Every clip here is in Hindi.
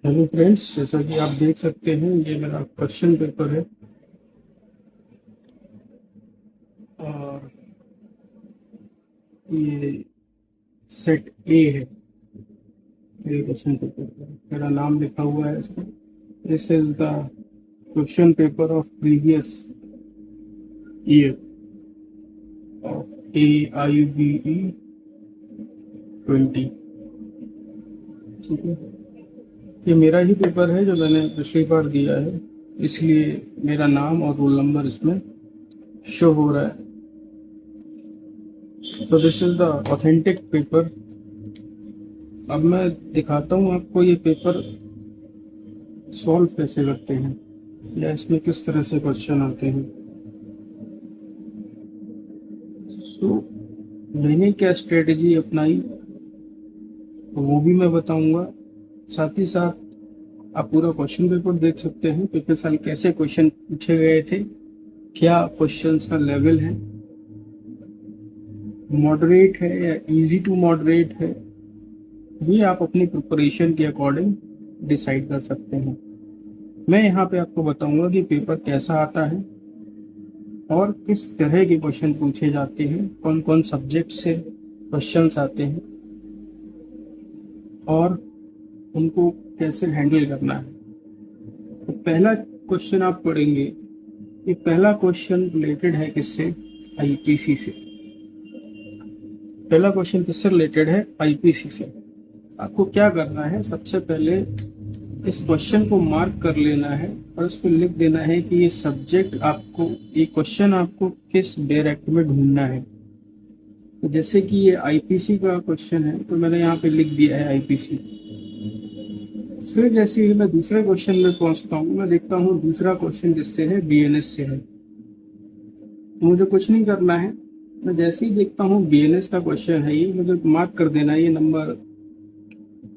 हेलो फ्रेंड्स, जैसा कि आप देख सकते हैं ये मेरा क्वेश्चन पेपर है। और ये सेट ए है। ये क्वेश्चन पेपर पर मेरा नाम लिखा हुआ है इसमें। This is the question paper of previous year of AIBE 20। ठीक है, ये मेरा ही पेपर है जो मैंने पिछली बार दिया है, इसलिए मेरा नाम और रोल नंबर इसमें शो हो रहा है। So this is the authentic paper. अब मैं दिखाता हूँ आपको ये पेपर सॉल्व कैसे करते हैं या इसमें किस तरह से क्वेश्चन आते हैं। तो मैंने क्या स्ट्रेटजी अपनाई वो भी मैं बताऊंगा। साथ ही साथ आप पूरा क्वेश्चन पेपर देख सकते हैं, पिछले साल कैसे क्वेश्चन पूछे गए थे, क्या क्वेश्चंस का लेवल है, मॉडरेट है या इजी टू मॉडरेट है। ये आप अपनी प्रिपरेशन के अकॉर्डिंग डिसाइड कर सकते हैं। मैं यहाँ पे आपको बताऊंगा कि पेपर कैसा आता है और किस तरह के क्वेश्चन पूछे जाते हैं, कौन कौन सब्जेक्ट से क्वेश्चंस आते हैं और उनको कैसे हैंडल करना है। तो पहला क्वेश्चन आप पढ़ेंगे, ये पहला क्वेश्चन रिलेटेड है किससे? आईपीसी से। पहला क्वेश्चन किससे रिलेटेड है? आईपीसी से। आपको क्या करना है, सबसे पहले इस क्वेश्चन को मार्क कर लेना है और उस पर लिख देना है कि ये सब्जेक्ट आपको, ये क्वेश्चन आपको किस डायरेक्ट में ढूंढना है। तो जैसे कि ये आईपीसी का क्वेश्चन है तो मैंने यहाँ पे लिख दिया है आईपीसी। फिर जैसे ही मैं दूसरे क्वेश्चन में पहुंचता हूँ, मैं देखता हूँ दूसरा क्वेश्चन किससे है? बीएनएस से है। तो मुझे कुछ नहीं करना है, मैं जैसे ही देखता हूँ बीएनएस का क्वेश्चन है, ये मुझे मार्क कर देना है, ये नंबर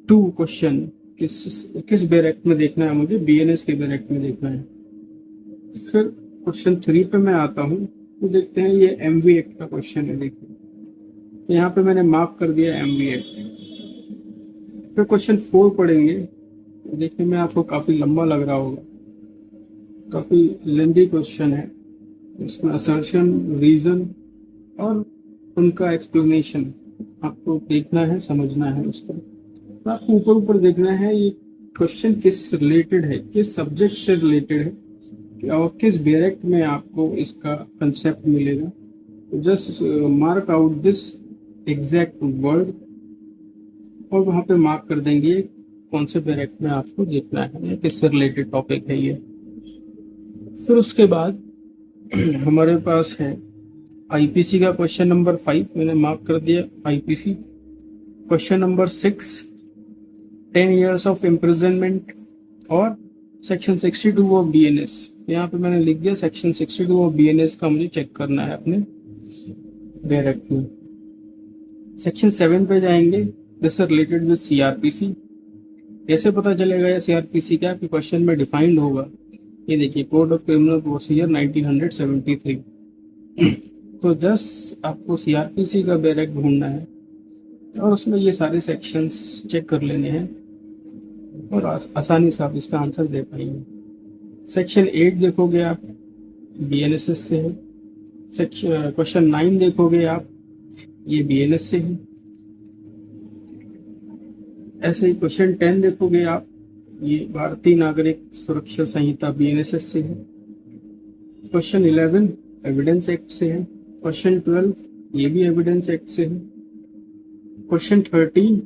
2 क्वेश्चन किस किस बैरेक्ट में देखना है मुझे? बीएनएस के बैरेक्ट में देखना है। फिर क्वेश्चन 3 पे मैं आता हूँ तो देखते हैं ये एमवी एक्ट का क्वेश्चन है। देखिए तो यहाँ पे मैंने मार्क कर दिया एमवी एक्ट। फिर क्वेश्चन 4 पढ़ेंगे, देखने में आपको काफी लंबा लग रहा होगा, काफी लेंदी क्वेश्चन है। इसमें असर्शन, रीजन और उनका एक्सप्लेनेशन आपको देखना है, समझना है उसको। तो आपको ऊपर ऊपर देखना है ये क्वेश्चन किस रिलेटेड है, किस सब्जेक्ट से रिलेटेड है और किस डायरेक्ट में आपको इसका कंसेप्ट मिलेगा। तो just mark out this exact word और वहां पे मार्क कर देंगे कौन से डायरेक्ट में आपको देखना है, किससे रिलेटेड टॉपिक है ये। फिर उसके बाद हमारे पास है आईपीसी का क्वेश्चन नंबर 5, मैंने मार्क कर दिया IPC. Question number 6, 10 years of imprisonment और सेक्शन 62 ऑफ बीएनएस। यहाँ पे मैंने लिख दिया सेक्शन 62 ऑफ बीएनएस का मुझे चेक करना है अपने डायरेक्ट में। सेक्शन 7 पे जाएंगे, this is related with CrPC. कैसे पता चलेगा ये सीआरपीसी क्या? कि क्वेश्चन में डिफाइंड होगा। ये देखिए, कोड ऑफ क्रिमिनल प्रोसीजर 1973। तो जस्ट आपको सीआरपीसी का बैरेक्ट ढूंढना है और उसमें ये सारे सेक्शंस चेक कर लेने हैं और आसानी से आप इसका आंसर दे पाएंगे। सेक्शन 8 देखोगे आप, बीएनएसएस से है। सेक्शन क्वेश्चन 9 देखोगे आप, ये बीएनएस से है। ऐसे ही क्वेश्चन 10 देखोगे आप, ये भारतीय नागरिक सुरक्षा संहिता बीएनएसएस से है। क्वेश्चन 11 एविडेंस एक्ट से है। क्वेश्चन 12 ये भी एविडेंस एक्ट से है। क्वेश्चन 13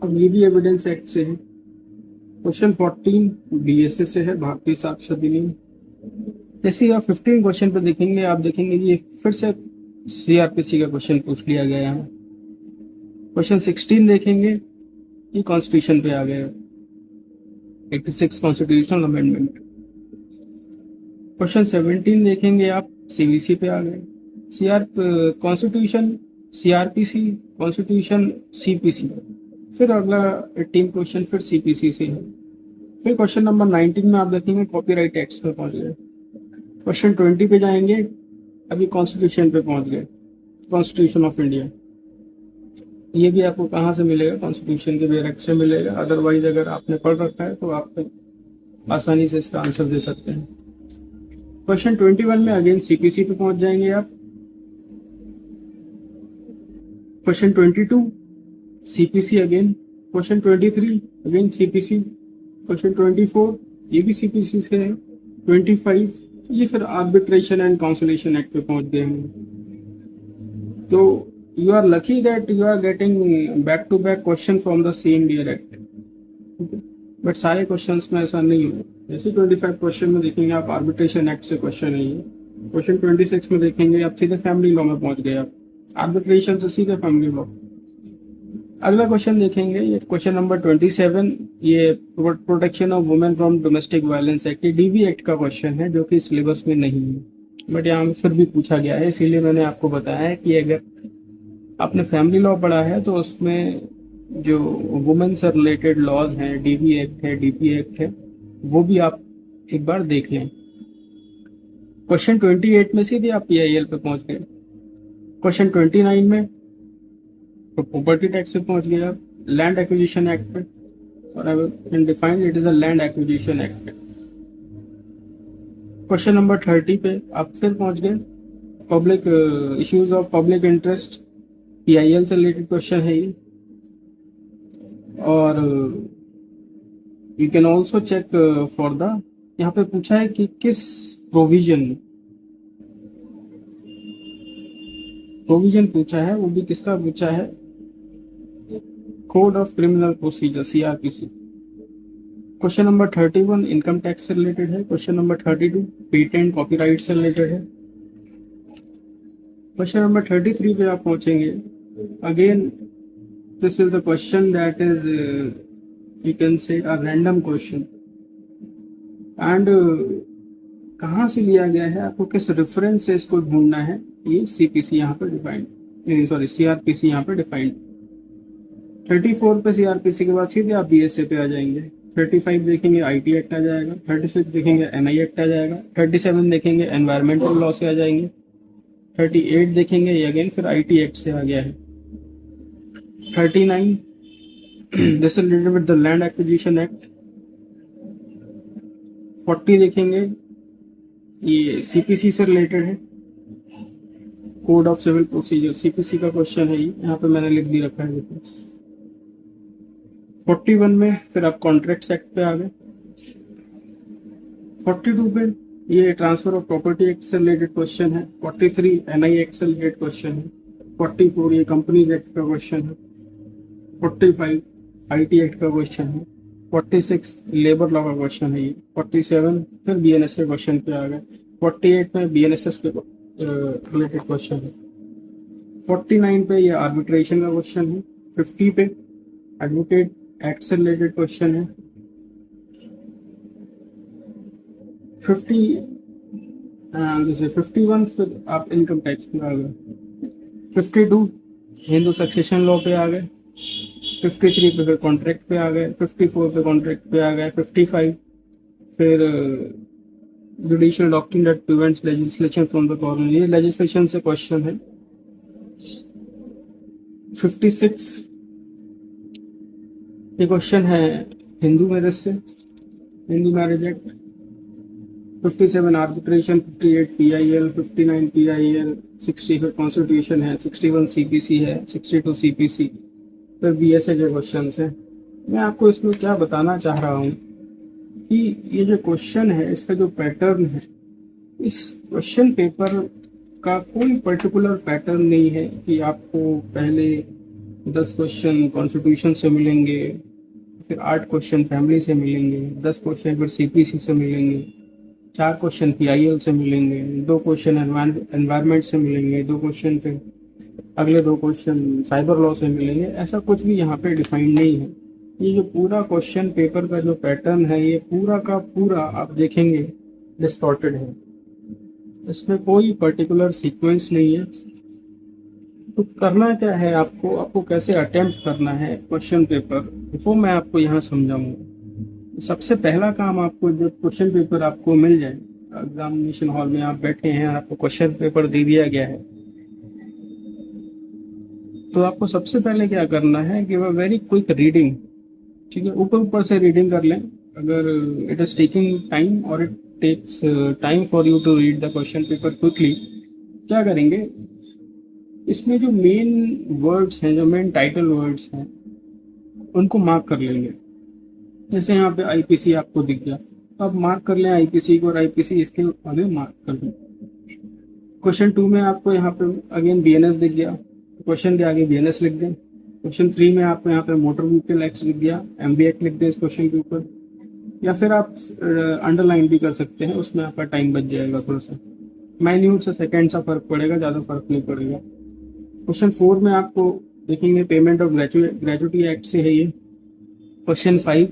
अब ये भी एविडेंस एक्ट से है। क्वेश्चन 14 बीएसएस से है, भारतीय साक्ष्य अधिनियम। जैसे ही आप 15 क्वेश्चन पे देखेंगे, आप देखेंगे ये फिर से सीआरपीसी का क्वेश्चन पूछ लिया गया है। क्वेश्चन 16 देखेंगे, ये कॉन्स्टिट्यूशन पे आ गया, 86 कॉन्स्टिट्यूशनल अमेंडमेंट। क्वेश्चन 17 देखेंगे आप, सीवीसी पे आ गए। Constitution, CrPC, constitution, CPC. फिर अगला 18 क्वेश्चन फिर सीपीसी से है। फिर क्वेश्चन नंबर 19 में आप देखेंगे कॉपीराइट एक्ट पे पहुंच गए। क्वेश्चन 20 पे जाएंगे, अभी कॉन्स्टिट्यूशन पे पहुंच गए, कॉन्स्टिट्यूशन ऑफ इंडिया। ये भी आपको कहाँ से मिलेगा, कॉन्स्टिट्यूशन के बैरक से मिलेगा। अदरवाइज अगर आपने पढ़ रखा है तो आप आसानी से इसका आंसर दे सकते हैं। क्वेश्चन 21 में अगेन सीपीसी पे पहुंच जाएंगे आप। Question 22 CPC again. Question 23 again CPC. Question 24 ये भी सीपीसी से है। 25 ये फिर आर्बिट्रेशन एंड काउंसिलेशन एक्ट पे पहुंच गए हैं। तो you are lucky that you are getting back to back question from the same year act, but सारे क्वेश्चंस में ऐसा नहीं हो। जैसे 25 क्वेश्चन में देखेंगे आप आर्बिट्रेशन एक्ट से क्वेश्चन है ये। क्वेश्चन 26 में देखेंगे आप सीधे फैमिली लॉ में पहुंच गए, आप आर्बिट्रेशन से सीधे फैमिली लॉ। अगला क्वेश्चन देखेंगे, ये क्वेश्चन नंबर 27, ये protection of women from domestic violence act, ये डीवी एक्ट का क्वेश्चन है जो कि सिलेबस में नहीं है, बट यहाँ फिर भी पूछा गया है, इसीलिए मैंने आपको बताया है कि अगर आपने फैमिली लॉ पढ़ा है तो उसमें जो वुमेन से रिलेटेड लॉज हैं, डीवी एक्ट है, डीपी एक्ट है, वो भी आप एक बार देख लें। क्वेश्चन 28 में सीधे आप पीआईएल पे पहुंच गए। क्वेश्चन 29 में तो प्रॉपर्टी टैक्स पे पहुंच गए आप, लैंड एक्विजिशन एक्ट पे, और defined it is a land acquisition act. Question number 30 पे आप फिर पहुंच गए, public issues of public interest, PIL से रिलेटेड क्वेश्चन है ये। और you can also check for the, यहाँ पे पूछा है कि किस प्रोविजन पूछा है, वो भी किसका पूछा है, code of criminal procedure CrPC. Question number 31 income tax से रिलेटेड है। क्वेश्चन नंबर 32 पेटेंट कॉपीराइट से रिलेटेड है। क्वेश्चन नंबर 33 पे आप पहुंचेंगे, again this is the question that is you can say a random question, and कहाँ से लिया गया है, आपको किस रेफरेंस से इसको ढूंढना है, ये सीपीसी यहाँ पर डिफाइंड, सॉरी सीआरपीसी यहाँ पर डिफाइंड। 34 पे सीआरपीसी के बाद सीधे आप बीएसए पे आ जाएंगे। 35 देखेंगे आईटी एक्ट आ जाएगा। 36 देखेंगे एनआई एक्ट आ जाएगा। 37 देखेंगे एनवायरमेंटल लॉ से आ जाएंगे। 38 देखेंगे ये अगेन फिर आईटी एक्ट से आ गया है। 39 this related with the land acquisition act. 40 देखेंगे ये सीपीसी से रिलेटेड है, code of civil procedure, CPC का क्वेश्चन है ये, यहाँ पे मैंने लिख भी रखा है देखो। 41 में फिर आप कॉन्ट्रैक्ट्स एक्ट पे आ गए। 42 पे ये ट्रांसफर ऑफ प्रॉपर्टी एक्ट से रिलेटेड क्वेश्चन है। 43 एनआई एक्ट से रिलेटेड क्वेश्चन है। 44 ये कंपनीज एक्ट का क्वेश्चन है। 45 आईटी एक्ट का क्वेश्चन है। 46 लेबर लॉ का क्वेश्चन है ये। 47 फिर बीएनएस के क्वेश्चन पे आ गए। 48 में बीएनएसएस के रिलेटेड क्वेश्चन है। 49 पे ये आर्बिट्रेशन का क्वेश्चन है। 50 पे एडवोकेट एक्ट से रिलेटेड क्वेश्चन है। 51 फिर आप इनकम टैक्स पे आ गए। 52 हिंदू सक्सेशन लॉ पे आ गए। 53 पे फिर कॉन्ट्रैक्ट पे आ गए। 54 पे कॉन्ट्रैक्ट पे आ गए। 55 फिर judicial doctrine that prevents legislation from the government, ये लेजिस्लेशन से क्वेश्चन है। 56 ये क्वेश्चन है हिंदू मैरिज से, Hindu marriage act. 57 arbitration. 58 PIL. 59 PIL. 60 फिर कॉन्स्टिट्यूशन है। 61 सीपीसी है। 62 सीपीसी फिर बीएसए के क्वेश्चन है। मैं आपको इसमें क्या बताना चाह रहा हूँ कि ये जो क्वेश्चन है इसका जो पैटर्न है, इस क्वेश्चन पेपर का कोई पर्टिकुलर पैटर्न नहीं है कि आपको पहले 10 क्वेश्चन कॉन्स्टिट्यूशन से मिलेंगे, फिर 8 क्वेश्चन फैमिली से मिलेंगे, 10 क्वेश्चन फिर सीपीसी से मिलेंगे, 4 क्वेश्चन पीआईएल से मिलेंगे, 2 क्वेश्चन एनवायरमेंट से मिलेंगे, 2 क्वेश्चन फिर अगले 2 क्वेश्चन साइबर लॉ से मिलेंगे। ऐसा कुछ भी यहाँ पे डिफाइंड नहीं है। ये जो पूरा क्वेश्चन पेपर का जो पैटर्न है ये पूरा का पूरा आप देखेंगे डिस्टॉर्टेड है, इसमें कोई पर्टिकुलर सीक्वेंस नहीं है। तो करना क्या है आपको कैसे अटेम्प्ट करना है क्वेश्चन पेपर, वो मैं आपको यहाँ समझाऊंगा। सबसे पहला काम, आपको जब क्वेश्चन पेपर आपको मिल जाए, एग्जामिनेशन हॉल में आप बैठे हैं, आपको क्वेश्चन पेपर दे दिया गया है, तो आपको सबसे पहले क्या करना है कि वह वेरी क्विक रीडिंग, ठीक है, ऊपर ऊपर से रीडिंग कर लें। अगर इट इज टेकिंग टाइम और it takes time for you to read the question paper quickly, क्या करेंगे, इसमें जो मेन वर्ड्स हैं, जो मेन टाइटल वर्ड्स हैं, उनको मार्क कर लेंगे। जैसे यहाँ पे आईपीसी आपको दिख गया, तो आप मार्क कर लें आईपीसी को, और आईपीसी इसके आगे मार्क कर दें। क्वेश्चन 2 में आपको यहाँ पे अगेन बीएनएस दिख गया, क्वेश्चन के आगे बीएनएस लिख दें। क्वेश्चन 3 में आपको यहाँ पे मोटर व्हीकल एक्ट लिख गया, एमवी एक्ट लिख दें इस क्वेश्चन के ऊपर, या फिर आप अंडरलाइन भी कर सकते हैं, उसमें आपका टाइम बच जाएगा, थोड़ा सा माइन्यूट से सेकेंड सा फर्क पड़ेगा, ज़्यादा फर्क नहीं पड़ेगा। क्वेश्चन 4 में आपको देखेंगे पेमेंट ऑफ ग्रेजुटी एक्ट से है ये। क्वेश्चन 5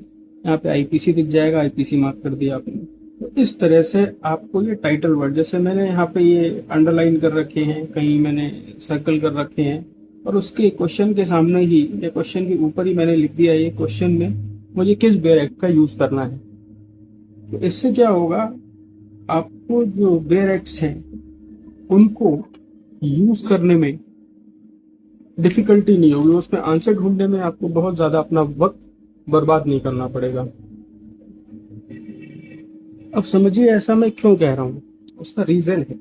यहाँ पे आईपीसी दिख जाएगा, आईपीसी मार्क कर दिया आपने। तो इस तरह से आपको ये टाइटल वर्ड, जैसे मैंने यहाँ पे ये अंडरलाइन कर रखे हैं, कहीं मैंने सर्कल कर रखे हैं, और उसके क्वेश्चन के सामने ही या क्वेश्चन के ऊपर ही मैंने लिख दिया ये क्वेश्चन में मुझे किस बेयर एक्ट का यूज करना है। तो इससे क्या होगा, आपको जो बेयर एक्ट्स हैं उनको यूज करने में डिफिकल्टी नहीं होगी, उसमें आंसर ढूंढने में आपको बहुत ज्यादा अपना वक्त बर्बाद नहीं करना पड़ेगा। अब समझिए ऐसा मैं क्यों कह रहा हूं, उसका रीजन है।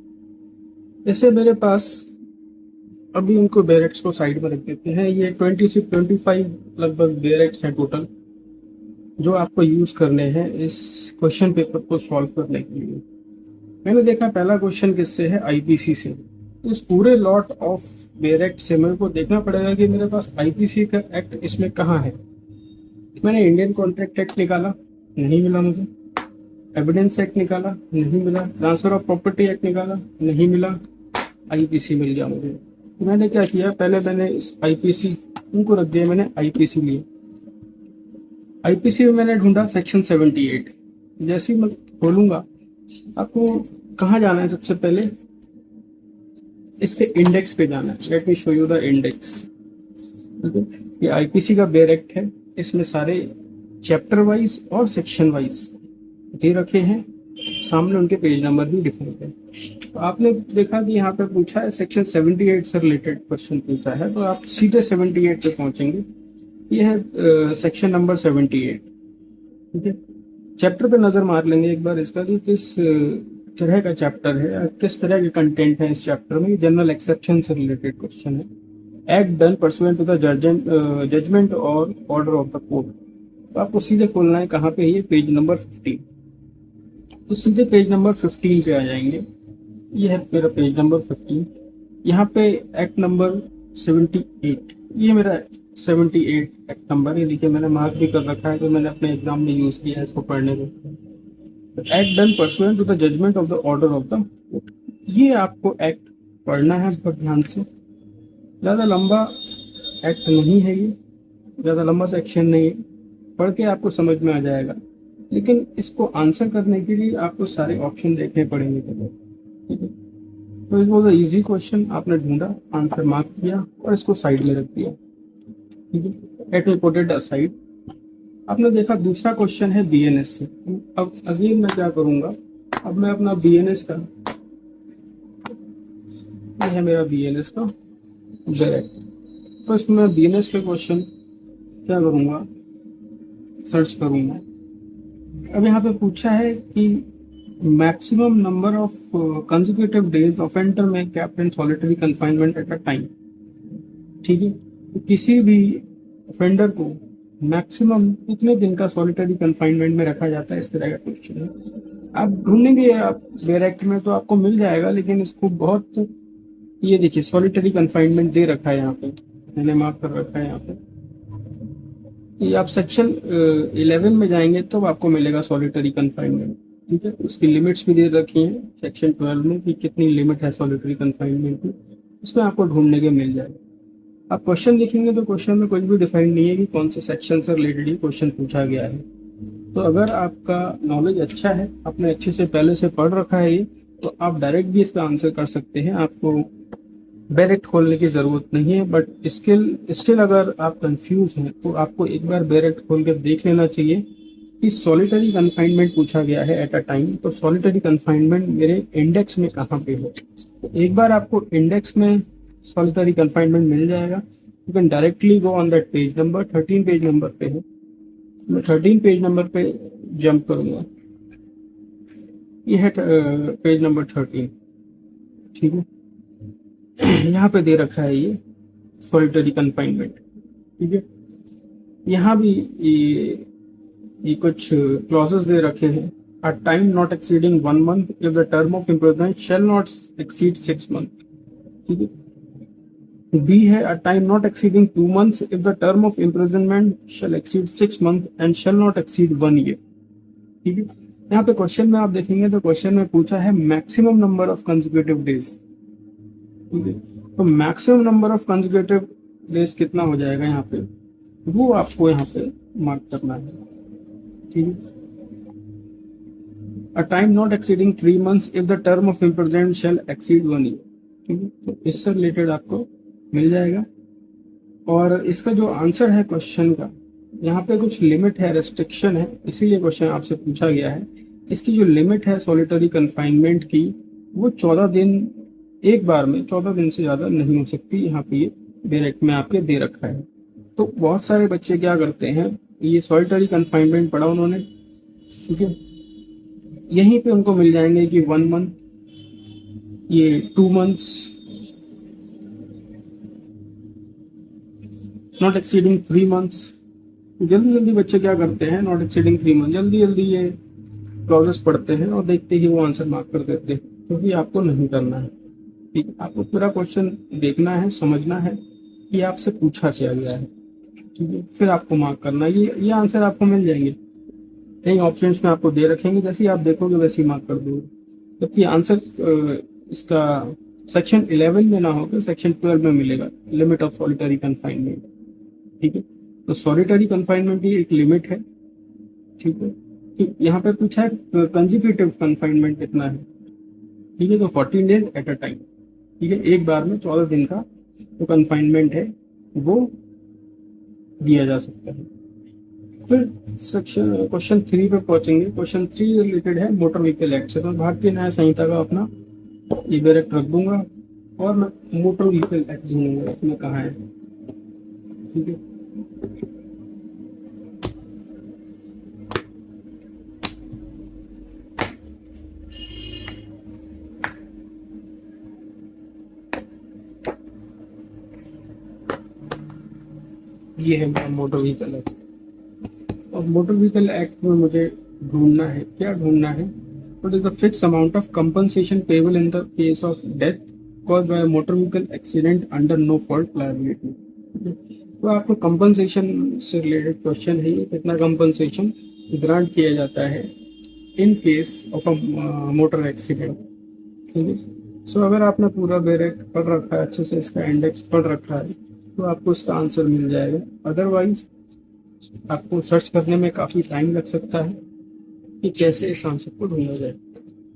जैसे मेरे पास अभी इनको बेरेक्ट्स को साइड में रख देते हैं, ये 20 से 25 लगभग बेरेक्ट्स हैं टोटल, जो आपको यूज करने हैं इस क्वेश्चन पेपर को सॉल्व करने के लिए। मैंने देखा पहला क्वेश्चन किससे है, आईपीसी से। इस पूरे लॉट ऑफ बेरेक्ट से मेरे को देखना पड़ेगा कि मेरे पास आईपीसी का एक्ट इसमें कहाँ है। मैंने इंडियन कॉन्ट्रैक्ट एक्ट निकाला, नहीं मिला मुझे। एविडेंस एक्ट निकाला, नहीं मिला। ट्रांसफर ऑफ प्रॉपर्टी एक्ट निकाला, नहीं मिला। आईपीसी मिल गया मुझे। तो मैंने क्या किया, पहले मैंने इस आईपीसी उनको रख दिया, मैंने आईपीसी लिए। आईपीसी में मैंने ढूंढा सेक्शन 78। जैसे ही मैं खोलूंगा, आपको कहाँ जाना है, सबसे पहले इसके इंडेक्स पे जाना है। Let me show you the index. ये आईपीसी का बेयर एक्ट है, इसमें सारे चैप्टर वाइज और सेक्शन वाइज दे रखे हैं, सामने उनके पेज नंबर भी डिफरेंट है। तो आपने देखा कि यहाँ पे पूछा है सेक्शन 78 से रिलेटेड क्वेश्चन पूछा है, तो आप सीधे 78 पे पहुंचेंगे। ये है सेक्शन नंबर 78, ठीक है। चैप्टर पे नजर मार लेंगे एक बार इसका कि किस तरह का चैप्टर है, किस तरह के कंटेंट है इस चैप्टर में। जनरल एक्सेप्शन से रिलेटेड क्वेश्चन है। Act done pursuant to the judgment और ऑर्डर ऑफ द कोर्ट। तो आपको सीधे खोलना है कहाँ पे, ये पेज नंबर 15। तो सीधे पेज नंबर 15 पे आ जाएंगे। ये है मेरा पेज नंबर 15। यहाँ पे एक्ट नंबर 78, ये मेरा 78 एक्ट नंबर है। देखिए मैंने मार्क भी कर रखा है, तो मैंने अपने एग्जाम में यूज किया है इसको पढ़ने में। Act done pursuant to the judgment of the order of the court. ये आपको एक्ट पढ़ना है बहुत ध्यान से। ज़्यादा लंबा एक्ट नहीं है, ये ज़्यादा लंबा सेक्शन नहीं है, पढ़ के आपको समझ में आ जाएगा। लेकिन इसको आंसर करने के लिए आपको सारे ऑप्शन देखने पड़ेंगे, ठीक है। तो it was a easy question, आपने ढूंढा, आंसर मार्क किया और इसको साइड में रख दिया, ठीक है। Let me put it aside. आपने देखा दूसरा क्वेश्चन है बीएनएस से। अब अगेन मैं क्या करूंगा, अब मैं अपना बीएनएस का, ये है मेरा बीएनएस का डायरेक्ट, तो इसमें मैं बीएनएस के क्वेश्चन क्या करूंगा, सर्च करूंगा। अब यहाँ पे पूछा है कि maximum number of consecutive days offender में kept in solitary confinement at a time, ठीक है। तो किसी भी ऑफेंडर को मैक्सिमम कितने दिन का सॉलिटरी कन्फाइनमेंट में रखा जाता है, इस तरह का क्वेश्चन है। आप ढूंढेंगे आप बेयर एक्ट में तो आपको मिल जाएगा, लेकिन इसको बहुत, ये देखिए सॉलिटरी कन्फाइनमेंट दे रखा है, यहाँ पे मैंने मार्क कर रखा है यहाँ पे। ये आप सेक्शन 11 में जाएंगे तो आपको मिलेगा सॉलिटरी कन्फाइनमेंट, ठीक है। उसकी लिमिट्स भी दे रखी हैं सेक्शन 12 में कि कितनी लिमिट है सॉलिटरी कन्फाइनमेंट की, इसमें आपको ढूंढने के मिल जाएगा। आप क्वेश्चन देखेंगे तो क्वेश्चन में कुछ भी डिफाइन नहीं है कि कौन से सेक्शन से रिलेटेड ये क्वेश्चन पूछा गया है। तो अगर आपका नॉलेज अच्छा है, आपने अच्छे से पहले से पढ़ रखा है ये, तो आप डायरेक्ट भी इसका आंसर कर सकते हैं, आपको डायरेक्ट खोलने की ज़रूरत नहीं है। बट स्टिल अगर आप कंफ्यूज हैं तो आपको एक बार डायरेक्ट खोल कर देख लेना चाहिए कि सॉलिटरी कन्फाइनमेंट पूछा गया है एट अ टाइम, तो सॉलिटरी कन्फाइनमेंट मेरे इंडेक्स में कहाँ पे है। तो एक बार आपको इंडेक्स में सॉलिटरी कन्फाइनमेंट मिल जाएगा, you can directly go on that page number 13 page number पे है। मैं 13 पेज नंबर पे जंप करूंगा। ये है पेज नंबर 13, ठीक है। यहाँ पे दे रखा है ये सॉलिटरी कन्फाइनमेंट, ठीक है। यहाँ भी ये कुछ क्लॉजेस दे रखे हैं। A time not exceeding 1 month if the term of imprisonment shall not exceed 6 months, ठीक है। बी है a time not exceeding 2 months if the term of imprisonment shall exceed 6 months and shall not exceed 1 year, ठीक है। यहाँ पे क्वेश्चन में आप देखेंगे तो क्वेश्चन में पूछा है maximum number of consecutive days, ठीक है। तो maximum number of consecutive days कितना हो जाएगा यहाँ पे, वो आपको यहाँ से मार्क करना है, ठीक है। A time not exceeding 3 months if the term of imprisonment shall exceed 1 year, ठीक है। तो इससे रिलेटेड आपको मिल जाएगा। और इसका जो आंसर है क्वेश्चन का, यहाँ पे कुछ लिमिट है, रेस्ट्रिक्शन है, इसीलिए क्वेश्चन आपसे पूछा गया है। इसकी जो लिमिट है सॉलिटरी कन्फाइनमेंट की, वो 14 दिन, एक बार में 14 दिन से ज़्यादा नहीं हो सकती। यहाँ पे ये डायरेक्ट में आपके दे रखा है। तो बहुत सारे बच्चे क्या करते हैं, ये सॉलिटरी कन्फाइनमेंट पढ़ा उन्होंने, ठीक है, यहीं पे उनको मिल जाएंगे कि 1 month, ये 2 months, नॉट एक्सीडिंग 3 months। जल्दी जल्दी बच्चे क्या करते हैं, नॉट एक्सीडिंग 3 months, जल्दी जल्दी ये क्लॉजेस पढ़ते हैं और देखते ही वो आंसर मार्क कर देते हैं, क्योंकि आपको नहीं करना है, ठीक है। आपको पूरा क्वेश्चन देखना है, समझना है कि आपसे पूछा क्या गया है, ठीक है, फिर आपको मार्क करना है। ये आंसर आपको मिल जाएंगे, कई ऑप्शंस में आपको दे रखेंगे, जैसे ही आप देखोगे वैसे ही मार्क कर दोगे। जबकि आंसर इसका सेक्शन 11 में ना होकर सेक्शन 12 में मिलेगा, लिमिट ऑफ सॉलिटरी कन्फाइनमेंट, ठीक है। तो सॉलिटरी कन्फाइनमेंट की एक लिमिट है, ठीक है। यहाँ पे पूछा है कंसेक्यूटिव कन्फाइनमेंट कितना है, ठीक है। तो 14 days एट अ टाइम, ठीक है, एक बार में 14 दिन का जो कन्फाइनमेंट है वो दिया जा सकता है। फिर सेक्शन क्वेश्चन 3 पे पहुंचेंगे। क्वेश्चन 3 रिलेटेड है मोटर व्हीकल एक्ट से। तो भारतीय न्याय संहिता का अपना ये डायरेक्ट रख दूंगा और मैं मोटर व्हीकल एक्ट ढूंढूंगा इसमें कहाँ है, ठीक है। ये है मेरा मोटर व्हीकल एक्ट। और मोटर व्हीकल एक्ट में मुझे ढूंढना है, क्या ढूंढना है, what is the fix amount of compensation payable in the case of death caused by motor vehicle accident under no fault liability. तो आपको कंपनसेशन से रिलेटेड क्वेश्चन है, ये कितना कंपनसेशन ग्रांट किया जाता है in case of a motor accident, ठीक है। सो अगर आपने पूरा डायरेक्ट पढ़ रखा है, अच्छे से इसका इंडेक्स पढ़ रखा है, तो आपको इसका आंसर मिल जाएगा। अदरवाइज आपको सर्च करने में काफ़ी टाइम लग सकता है कि कैसे इस आंसर को ढूंढा जाए,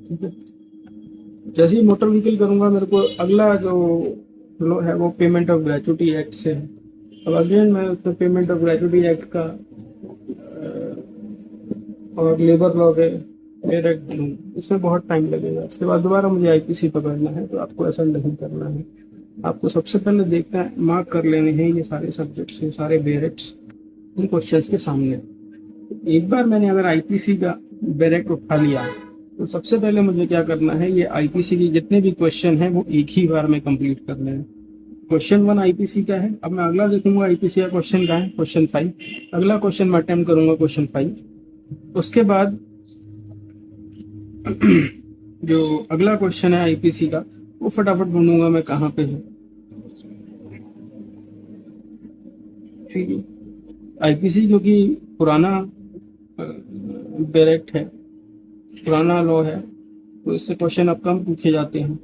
ठीक है। जैसे ही मोटर व्हीकल करूँगा, मेरे को अगला जो लो है वो पेमेंट ऑफ ग्रेचुटी एक्ट से है। अब अगेन मैं उसमें पेमेंट ऑफ ग्रेचुटी एक्ट का और लेबर लॉ के डायरेक्ट ढूंढूँ, इसमें बहुत टाइम लगेगा। इसके बाद दोबारा मुझे आईपीसी पकड़ना है, तो आपको ऐसा नहीं करना है। आपको सबसे पहले देखना है, मार्क कर लेने हैं ये सारे सब्जेक्ट्स, ये सारे बेरेक्ट्स इन क्वेश्चंस के सामने। एक बार मैंने अगर आईपीसी का बेरेक्ट उठा लिया, तो सबसे पहले मुझे क्या करना है, ये आईपीसी के जितने भी क्वेश्चन हैं वो एक ही बार में कंप्लीट करने हैं। क्वेश्चन 1 आईपीसी का है। अब मैं अगला देखूंगा आईपीसी का क्वेश्चन का है, क्वेश्चन 5। अगला क्वेश्चन मैं अटेम्प्ट करूंगा क्वेश्चन 5। उसके बाद जो अगला क्वेश्चन है आईपीसी का, वो फटाफट ढूंढूंगा मैं कहाँ पे है, ठीक है। आईपीसी जो कि पुराना डायरेक्ट है, पुराना लॉ है, तो इससे क्वेश्चन अब कम पूछे जाते हैं,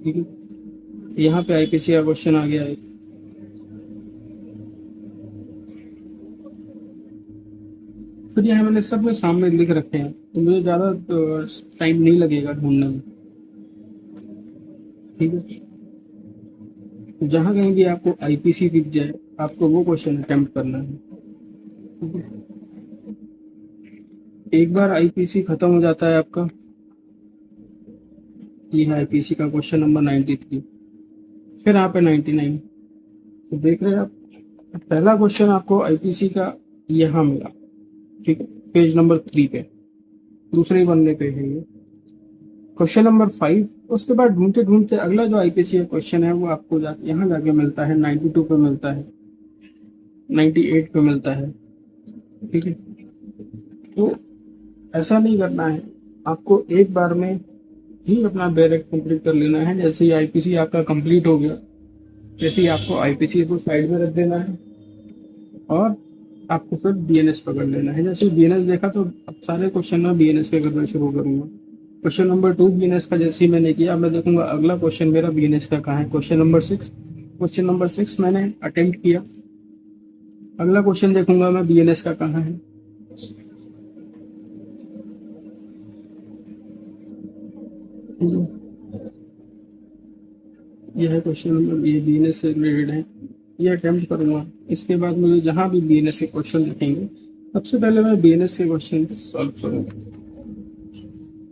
ठीक है। यहाँ पे आईपीसी का क्वेश्चन आ गया है। फिर यहाँ मैंने सब में सामने लिख रखे हैं, तो मुझे ज़्यादा टाइम नहीं लगेगा ढूंढने में, ठीक है। जहाँ कहीं भी आपको आईपीसी दिख जाए, आपको वो क्वेश्चन अटेम्प्ट करना है, ठीक है। एक बार आईपीसी खत्म हो जाता है आपका, ये है आईपीसी का क्वेश्चन नंबर 93। फिर यहाँ पे 99, तो देख रहे हैं आप, पहला क्वेश्चन आपको आईपीसी का यहाँ मिला, ठीक है, पेज नंबर 3 पे, दूसरे पन्ने पे है ये क्वेश्चन नंबर 5। उसके बाद ढूंढते ढूंढते अगला जो आईपीसी का क्वेश्चन है वो आपको यहाँ जाके मिलता है 92 पे मिलता है, 98 पे मिलता है, ठीक है। तो ऐसा नहीं करना है, आपको एक बार में ही अपना डायरेक्ट कंप्लीट कर लेना है। जैसे ही आईपीसी आपका कंप्लीट हो गया, जैसे ही आपको आईपीसी को साइड में रख देना है और आपको फिर बीएनएस पकड़ लेना है। जैसे बीएनएस देखा तो अब सारे क्वेश्चन में बीएनएस के करना शुरू करूंगा। क्वेश्चन नंबर 2 बीएनएस का जैसे ही मैंने किया, मैं देखूंगा अगला क्वेश्चन मेरा बीएनएस का कहाँ है। क्वेश्चन नंबर 6 मैंने अटेम्प्ट किया, अगला क्वेश्चन देखूंगा मैं बीएनएस का कहाँ है। यह है क्वेश्चन नंबर, ये बीएनएस से रिलेटेड है, ये अटेम्प्ट करूंगा। इसके बाद मुझे जहां भी बीएनएस के क्वेश्चन दिखेंगे सबसे पहले मैं बीएनएस के क्वेश्चन सॉल्व करूंगा,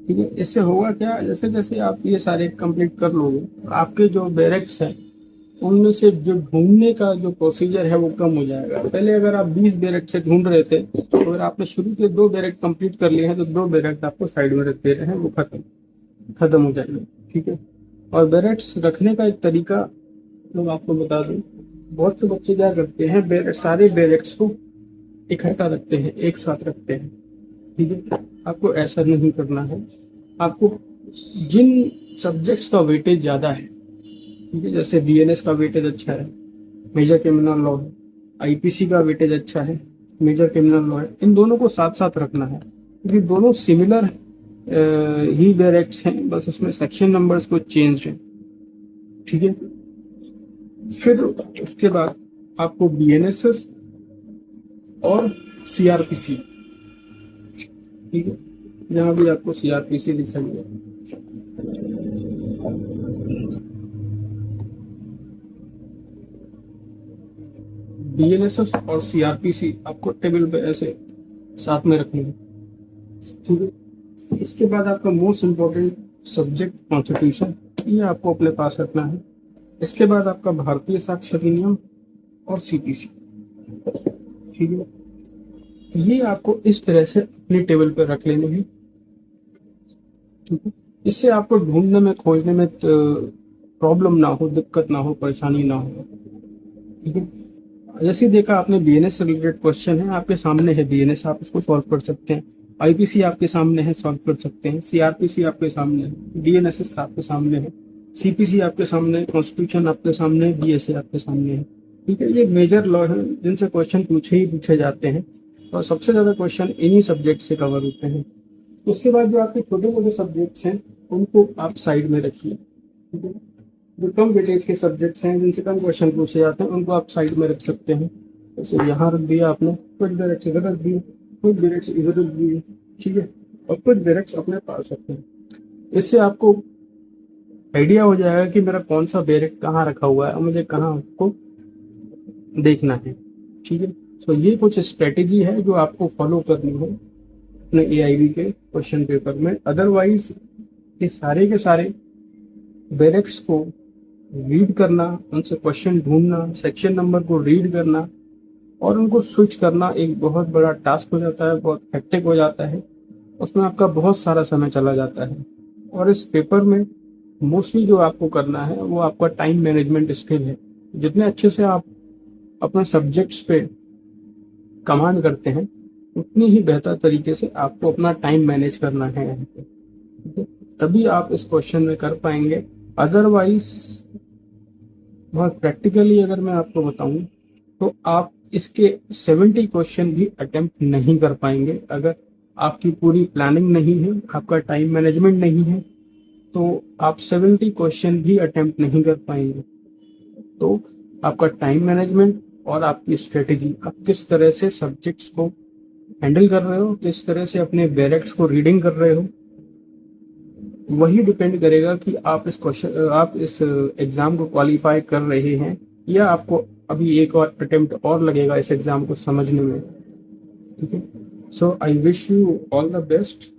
ठीक है। इससे होगा क्या, जैसे जैसे आप ये सारे कंप्लीट कर लोगे, आपके जो बैरेक्ट्स हैं उनमें से जो ढूंढने का जो प्रोसीजर है वो कम हो जाएगा। पहले अगर आप 20 बैरेक्ट से ढूंढ रहे थे, तो अगर आपने शुरू के 2 बैरेक्ट कंप्लीट कर लिए हैं तो 2 बैरेक्ट आपको साइड में रख दे रहे हैं, वो खत्म हो जाएगा, ठीक है। और बैरेक्ट्स रखने का एक तरीका मैं आपको बता दूं, बहुत से बच्चे क्या करते हैं, सारे बैरेक्ट्स को इकट्ठा रखते हैं, एक साथ रखते हैं, ठीक है। आपको ऐसा नहीं करना है। आपको जिन सब्जेक्ट्स का वेटेज ज़्यादा है, ठीक है, जैसे बीएनएस का वेटेज अच्छा है, मेजर क्रिमिनल लॉ है, आईपीसी का वेटेज अच्छा है, मेजर क्रिमिनल लॉ है, इन दोनों को साथ साथ रखना है क्योंकि दोनों सिमिलर ही डायरेक्ट्स हैं, बस उसमें सेक्शन नंबर्स को चेंज है, ठीक है। फिर उसके बाद आपको बीएनएसएस और सीआरपीसी, ठीक है, यहाँ भी आपको सीआरपीसी दिखाइए, बीएनएसएस और सीआरपीसी आपको टेबल पे ऐसे साथ में रखनी है, ठीक है। इसके बाद आपका मोस्ट इम्पोर्टेंट सब्जेक्ट कॉन्स्टिट्यूशन, ये आपको अपने पास रखना है। इसके बाद आपका भारतीय साक्षर अधिनियम और सीपीसी, ठीक है। ये आपको इस तरह से अपनी टेबल पर रख लेने हैं, ठीक है। इससे आपको ढूंढने में, खोजने में प्रॉब्लम ना हो, दिक्कत ना हो, परेशानी ना हो, ठीक है। जैसे देखा आपने बीएनएस से रिलेटेड क्वेश्चन है, आपके सामने है बीएनएस, आप इसको सॉल्व कर सकते हैं। आईपीसी आपके सामने है, सॉल्व कर सकते हैं। सीआरपीसी आपके सामने है, डीएनएसएस आपके सामने है, सीपीसी आपके सामने है, कॉन्स्टिट्यूशन आपके सामने है, बीएसए आपके सामने है, ठीक है। ये मेजर लॉ है जिनसे क्वेश्चन पूछे जाते हैं और सबसे ज्यादा क्वेश्चन इन्हीं सब्जेक्ट से कवर होते हैं। उसके बाद जो आपके छोटे मोटे सब्जेक्ट्स हैं उनको आप साइड में रखिए, ठीक है। जो कम वेटेज के सब्जेक्ट्स हैं, जिनसे कम क्वेश्चन पूछे जाते हैं, उनको आप साइड में रख सकते हैं। जैसे यहाँ रख दिया आपने, कुछ डायरेक्ट्स इधर रख दिए, कुछ डायरेक्ट्स इधर रख दिए, ठीक है, और कुछ डायरेक्ट्स अपने पास रखते हैं। इससे आपको आइडिया हो जाएगा कि मेरा कौन सा डायरेक्ट कहाँ रखा हुआ है और मुझे कहाँ आपको देखना है, ठीक है। तो ये कुछ स्ट्रेटेजी है जो आपको फॉलो करनी है अपने एआईबी के क्वेश्चन पेपर में। अदरवाइज ये सारे के सारे डायरेक्ट्स को रीड करना, उनसे क्वेश्चन ढूंढना, सेक्शन नंबर को रीड करना और उनको स्विच करना एक बहुत बड़ा टास्क हो जाता है, बहुत हेक्टिक हो जाता है, उसमें आपका बहुत सारा समय चला जाता है। और इस पेपर में मोस्टली जो आपको करना है वो आपका टाइम मैनेजमेंट स्किल है। जितने अच्छे से आप अपने सब्जेक्ट्स पे कमांड करते हैं, उतनी ही बेहतर तरीके से आपको अपना टाइम मैनेज करना है, तभी आप इस क्वेश्चन में कर पाएंगे। अदरवाइज बहुत प्रैक्टिकली अगर मैं आपको बताऊं तो आप इसके 70 क्वेश्चन भी अटेम्प्ट नहीं कर पाएंगे। अगर आपकी पूरी प्लानिंग नहीं है, आपका टाइम मैनेजमेंट नहीं है, तो आप 70 क्वेश्चन भी अटेम्प्ट नहीं कर पाएंगे। तो आपका टाइम मैनेजमेंट और आपकी स्ट्रेटेजी, आप किस तरह से सब्जेक्ट्स को हैंडल कर रहे हो, किस तरह से अपने बैरेक्ट्स को रीडिंग कर रहे हो, वही डिपेंड करेगा कि आप इस एग्जाम को क्वालिफाई कर रहे हैं या आपको अभी एक और अटेम्प्ट और लगेगा इस एग्जाम को समझने में, ठीक है। So I wish you all the best.